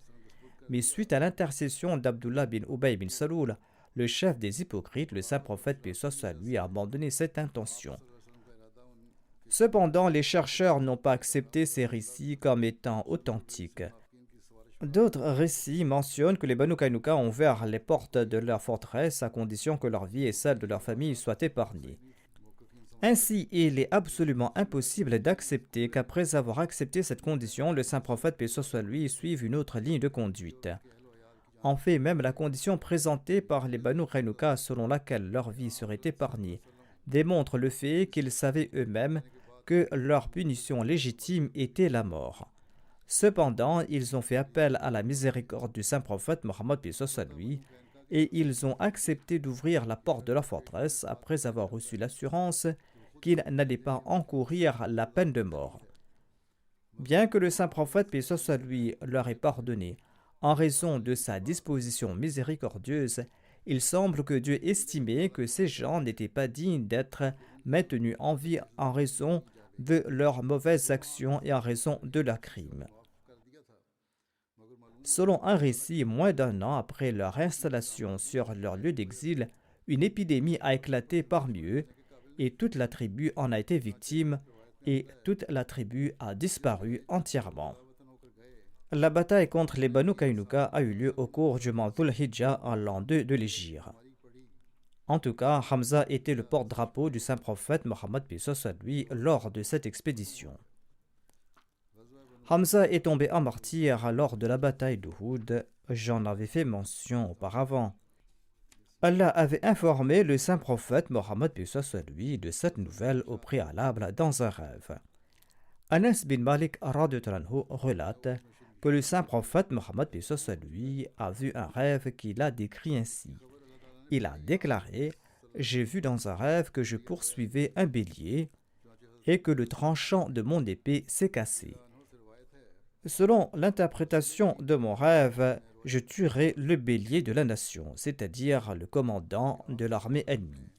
Mais suite à l'intercession d'Abdullah bin Ubay bin Saloul, le chef des hypocrites, le saint prophète, paix soit lui, a abandonné cette intention. Cependant, les chercheurs n'ont pas accepté ces récits comme étant authentiques. D'autres récits mentionnent que les Banu Qaynuqa ont ouvert les portes de leur forteresse à condition que leur vie et celle de leur famille soient épargnées. Ainsi, il est absolument impossible d'accepter qu'après avoir accepté cette condition, le saint prophète, paix soit lui, suive une autre ligne de conduite. En fait, même la condition présentée par les Banu Qaynuqa selon laquelle leur vie serait épargnée démontre le fait qu'ils savaient eux-mêmes que leur punition légitime était la mort. Cependant, ils ont fait appel à la miséricorde du saint prophète Mohammed, paix soit lui, et ils ont accepté d'ouvrir la porte de leur forteresse après avoir reçu l'assurance qu'ils n'allaient pas encourir la peine de mort. Bien que le saint prophète, paix soit lui, leur ait pardonné, En raison de sa disposition miséricordieuse, il semble que Dieu estimait que ces gens n'étaient pas dignes d'être maintenus en vie en raison de leurs mauvaises actions et en raison de leurs crimes. Selon un récit, moins d'un an après leur installation sur leur lieu d'exil, une épidémie a éclaté parmi eux et toute la tribu en a été victime et toute la tribu a disparu entièrement. La bataille contre les Banu Kainuka a eu lieu au cours du mois Dhul Hijjah en l'an 2 de l'Hégire. En tout cas, Hamza était le porte-drapeau du saint prophète Mohammed lui lors de cette expédition. Hamza est tombé en martyr lors de la bataille d'Uhud. J'en avais fait mention auparavant. Allah avait informé le saint prophète Mohammed lui de cette nouvelle au préalable dans un rêve. Anas bin Malik relate que le saint prophète Mohammed lui a vu un rêve qu'il a décrit ainsi. Il a déclaré « J'ai vu dans un rêve que je poursuivais un bélier et que le tranchant de mon épée s'est cassé. Selon l'interprétation de mon rêve, je tuerai le bélier de la nation, c'est-à-dire le commandant de l'armée ennemie.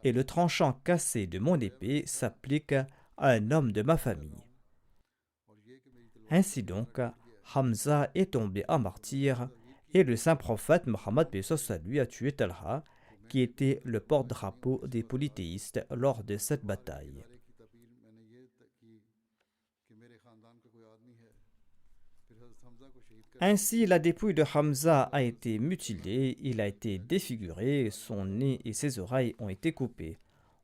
Et le tranchant cassé de mon épée s'applique à un homme de ma famille. » Ainsi donc, Hamza est tombé en martyr et le saint prophète Mohammed lui a tué Talha, qui était le porte-drapeau des polythéistes lors de cette bataille. Ainsi, la dépouille de Hamza a été mutilée, il a été défiguré, son nez et ses oreilles ont été coupés.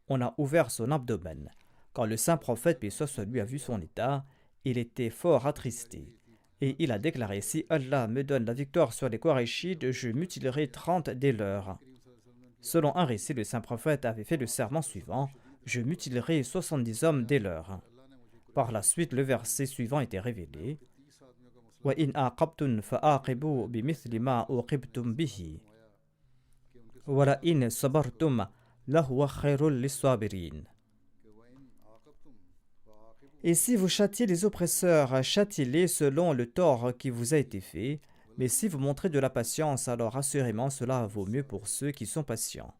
On a ouvert son abdomen. Quand le saint prophète lui a vu son état, il était fort attristé. Et il a déclaré « Si Allah me donne la victoire sur les Qurayshides, je mutilerai 30 des leurs. » Selon un récit, le saint prophète avait fait le serment suivant « Je mutilerai 70 hommes des leurs. » Par la suite, le verset suivant était révélé « وَإِنْ أَعْقَبْتُمْ فَأَعْقِبُوا بِمِثْلِ مَا أُعْقِبْتُمْ بِهِ وَلَئِنْ صَبَرْتُمْ لَهُوَ خَيْرٌ لِلصَّابِرِينَ » Et si vous châtiez les oppresseurs, châtiez-les selon le tort qui vous a été fait. Mais si vous montrez de la patience, alors assurément cela vaut mieux pour ceux qui sont patients.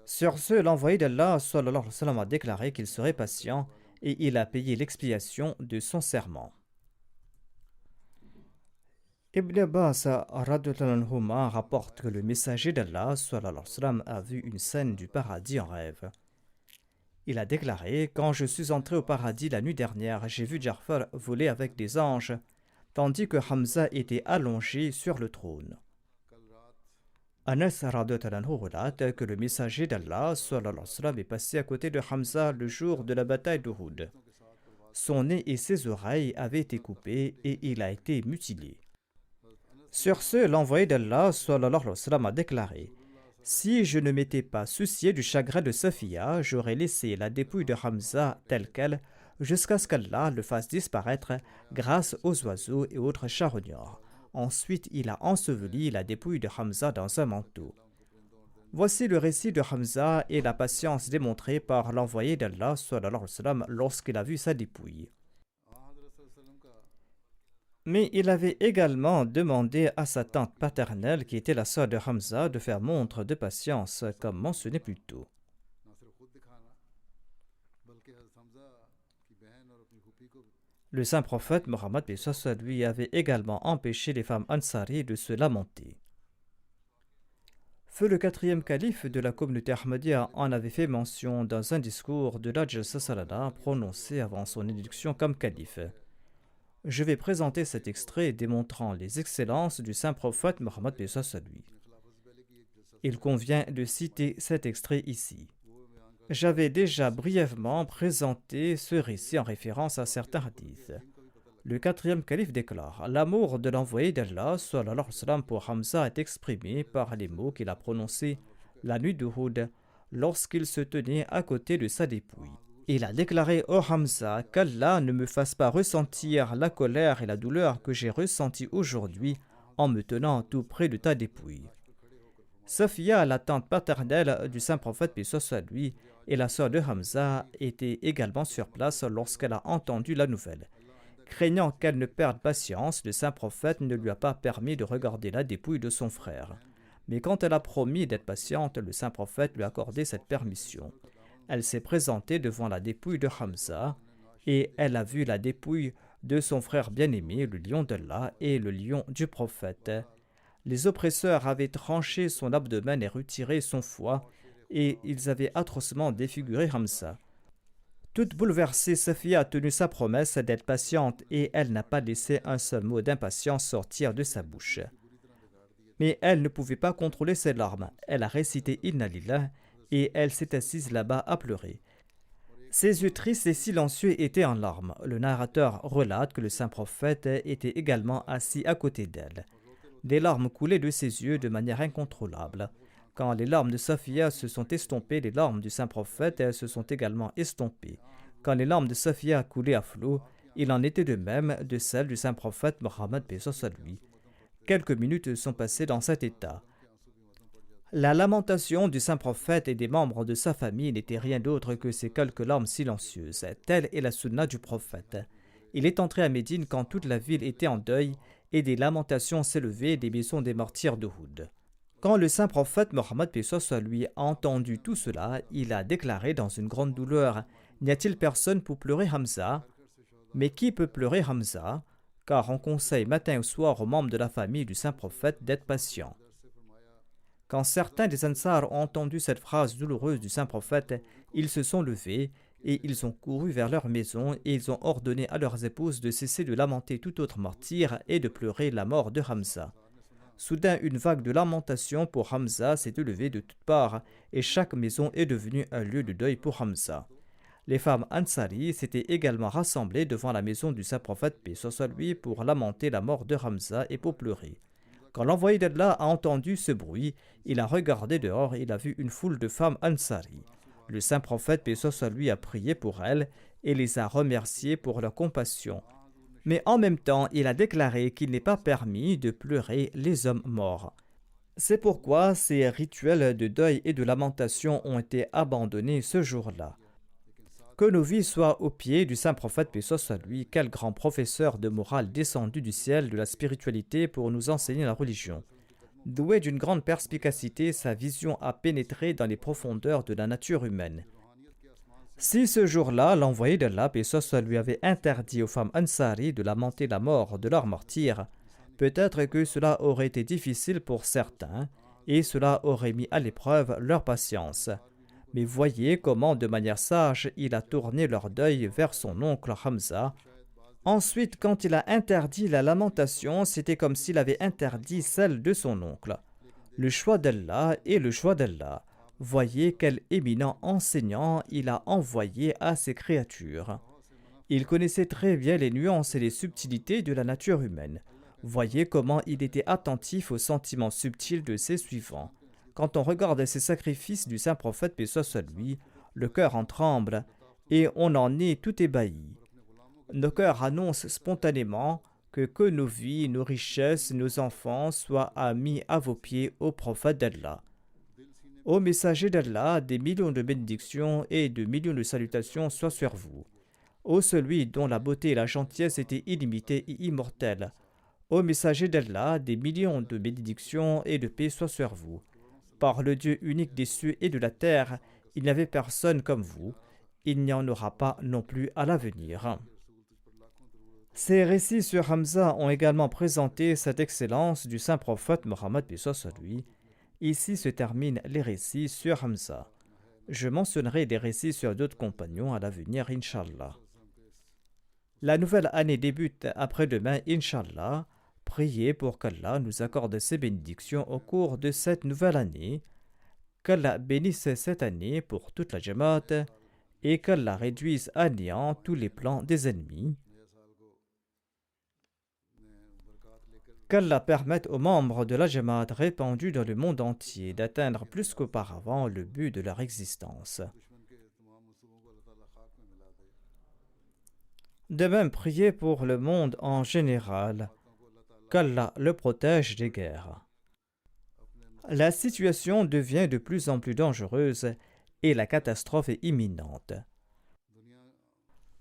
Sur ce, l'envoyé d'Allah sallallahu alayhi wa sallam, a déclaré qu'il serait patient et il a payé l'expiation de son serment. Ibn Abbas rapporte que le messager d'Allah sallallahu alayhi wa sallam, a vu une scène du paradis en rêve. Il a déclaré « Quand je suis entré au paradis la nuit dernière, j'ai vu Ja'far voler avec des anges, tandis que Hamza était allongé sur le trône. » Anas relate que le messager d'Allah sallallahu alayhi wa sallam, est passé à côté de Hamza le jour de la bataille d'Uhud. Son nez et ses oreilles avaient été coupés et il a été mutilé. Sur ce, l'envoyé d'Allah sallallahu alayhi wa sallam, a déclaré « Si je ne m'étais pas soucié du chagrin de Safiya, j'aurais laissé la dépouille de Hamza telle qu'elle jusqu'à ce qu'Allah le fasse disparaître grâce aux oiseaux et autres charognards. Ensuite, il a enseveli la dépouille de Hamza dans un manteau. » Voici le récit de Hamza et la patience démontrée par l'envoyé d'Allah sallallahu alayhi wa sallam lorsqu'il a vu sa dépouille. Mais il avait également demandé à sa tante paternelle, qui était la sœur de Hamza, de faire montre de patience, comme mentionné plus tôt. Le saint prophète Mohammed lui avait également empêché les femmes ansari de se lamenter. Feu le quatrième calife de la communauté Ahmadiyya en avait fait mention dans un discours de la Jalsa Salana prononcé avant son élection comme calife. Je vais présenter cet extrait démontrant les excellences du saint prophète Mohammed lui. Il convient de citer cet extrait ici. J'avais déjà brièvement présenté ce récit en référence à certains hadiths. Le quatrième calife déclare « L'amour de l'envoyé d'Allah sallallahu alayhi wa sallam pour Hamza est exprimé par les mots qu'il a prononcés la nuit d'Uhud lorsqu'il se tenait à côté de sa dépouille. Il a déclaré « Ô Hamza, qu'Allah ne me fasse pas ressentir la colère et la douleur que j'ai ressenties aujourd'hui en me tenant tout près de ta dépouille. » Safiya, la tante paternelle du saint prophète paix soit lui, et la sœur de Hamza étaient également sur place lorsqu'elle a entendu la nouvelle. Craignant qu'elle ne perde patience, le saint prophète ne lui a pas permis de regarder la dépouille de son frère. Mais quand elle a promis d'être patiente, le saint prophète lui a accordé cette permission. Elle s'est présentée devant la dépouille de Hamza et elle a vu la dépouille de son frère bien-aimé, le lion d'Allah et le lion du prophète. Les oppresseurs avaient tranché son abdomen et retiré son foie et ils avaient atrocement défiguré Hamza. Toute bouleversée, Safiya a tenu sa promesse d'être patiente et elle n'a pas laissé un seul mot d'impatience sortir de sa bouche. Mais elle ne pouvait pas contrôler ses larmes. Elle a récité Inna Lillah et elle s'est assise là-bas à pleurer. Ses yeux tristes et silencieux étaient en larmes. Le narrateur relate que le saint prophète était également assis à côté d'elle. Des larmes coulaient de ses yeux de manière incontrôlable. Quand les larmes de Safiya se sont estompées, les larmes du saint prophète se sont également estompées. Quand les larmes de Safiya coulaient à flot, il en était de même de celles du saint prophète Mohammed paix soit lui. Quelques minutes sont passées dans cet état. La lamentation du saint prophète et des membres de sa famille n'était rien d'autre que ces quelques larmes silencieuses. Telle est la sunna du prophète. Il est entré à Médine quand toute la ville était en deuil et des lamentations s'élevaient des maisons des martyrs d'Uhud. Quand le saint prophète Mohammed paix soit lui a entendu tout cela, il a déclaré dans une grande douleur: n'y a-t-il personne pour pleurer Hamza? Mais qui peut pleurer Hamza? Car on conseille matin et soir aux membres de la famille du saint prophète d'être patients. Quand certains des Ansar ont entendu cette phrase douloureuse du saint prophète, ils se sont levés et ils ont couru vers leur maison et ils ont ordonné à leurs épouses de cesser de lamenter tout autre martyr et de pleurer la mort de Hamza. Soudain, une vague de lamentation pour Hamza s'est élevée de toutes parts et chaque maison est devenue un lieu de deuil pour Hamza. Les femmes Ansari s'étaient également rassemblées devant la maison du saint prophète paix soit lui pour lamenter la mort de Hamza et pour pleurer. Quand l'envoyé d'Allah a entendu ce bruit, il a regardé dehors et il a vu une foule de femmes Ansari. Le saint prophète paix soit lui a prié pour elles et les a remerciées pour leur compassion. Mais en même temps, il a déclaré qu'il n'est pas permis de pleurer les hommes morts. C'est pourquoi ces rituels de deuil et de lamentation ont été abandonnés ce jour-là. Que nos vies soient aux pieds du saint prophète paix soit lui, quel grand professeur de morale descendu du ciel de la spiritualité pour nous enseigner la religion. Doué d'une grande perspicacité, sa vision a pénétré dans les profondeurs de la nature humaine. Si ce jour-là, l'envoyé d'Allah paix soit lui avait interdit aux femmes Ansari de lamenter la mort de leur martyr, peut-être que cela aurait été difficile pour certains et cela aurait mis à l'épreuve leur patience. Mais voyez comment, de manière sage, il a tourné leur deuil vers son oncle Hamza. Ensuite, quand il a interdit la lamentation, c'était comme s'il avait interdit celle de son oncle. Le choix d'Allah est le choix d'Allah. Voyez quel éminent enseignant il a envoyé à ses créatures. Il connaissait très bien les nuances et les subtilités de la nature humaine. Voyez comment il était attentif aux sentiments subtils de ses suivants. Quand on regarde ces sacrifices du saint prophète paix soit lui, le cœur en tremble et on en est tout ébahi. Nos cœurs annoncent spontanément que nos vies, nos richesses, nos enfants soient mis à vos pieds au prophète d'Allah. Ô messager d'Allah, des millions de bénédictions et de millions de salutations soient sur vous. Ô celui dont la beauté et la gentillesse étaient illimitées et immortelles. Ô messager d'Allah, des millions de bénédictions et de paix soient sur vous. Par le Dieu unique des cieux et de la terre, il n'y avait personne comme vous. Il n'y en aura pas non plus à l'avenir. Ces récits sur Hamza ont également présenté cette excellence du saint prophète Mohammed paix soit lui. Ici se terminent les récits sur Hamza. Je mentionnerai des récits sur d'autres compagnons à l'avenir, Inch'Allah. La nouvelle année débute après-demain, Inch'Allah. Priez pour qu'Allah nous accorde ses bénédictions au cours de cette nouvelle année, qu'Allah bénisse cette année pour toute la Jamaat et qu'Allah réduise à néant tous les plans des ennemis. Qu'Allah permette aux membres de la Jamaat répandus dans le monde entier d'atteindre plus qu'auparavant le but de leur existence. De même, priez pour le monde en général, qu'Allah le protège des guerres. La situation devient de plus en plus dangereuse et la catastrophe est imminente.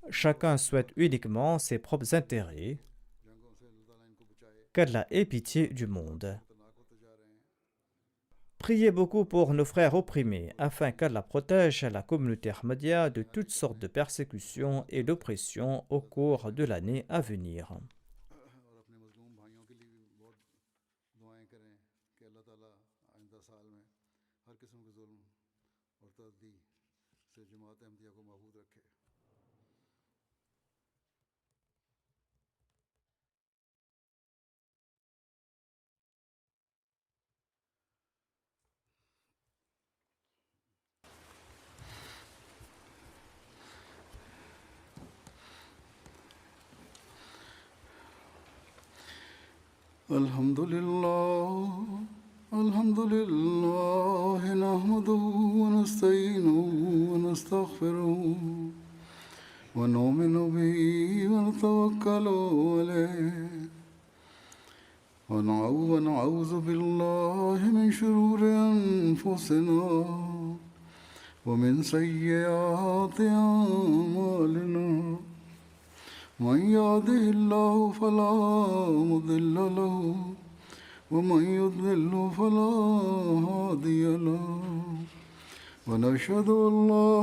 Chacun souhaite uniquement ses propres intérêts. Qu'Allah ait pitié du monde. Priez beaucoup pour nos frères opprimés, afin qu'Allah protège la communauté Ahmadiyya de toutes sortes de persécutions et d'oppressions au cours de l'année à venir. الحمد لله نحمده ونستعينه ونستغفره ونؤمن به ونتوكل عليه ونعوذ بالله من شرور أنفسنا ومن سيئات أعمالنا من يهده الله فلا مضل له ومن يضلل فلا هادي له ونشهد أن لا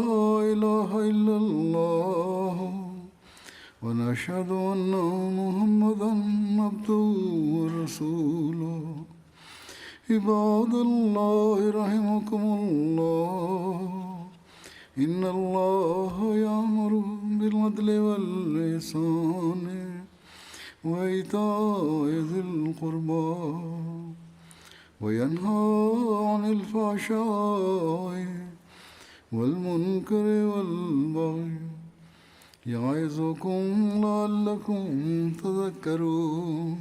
إله إلا الله ونشهد أن محمدا عبده ورسوله عباد الله رحمكم الله إن الله يأمر بالعدل والإحسان وإيتاء ذي القربى وينهى عن الفحشاء والمنكر والبغي يعظكم لعلكم تذكرون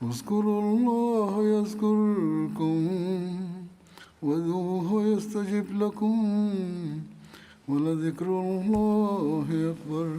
اذكروا الله يذكركم وادعوه يستجب لكم ولذكر الله أكبر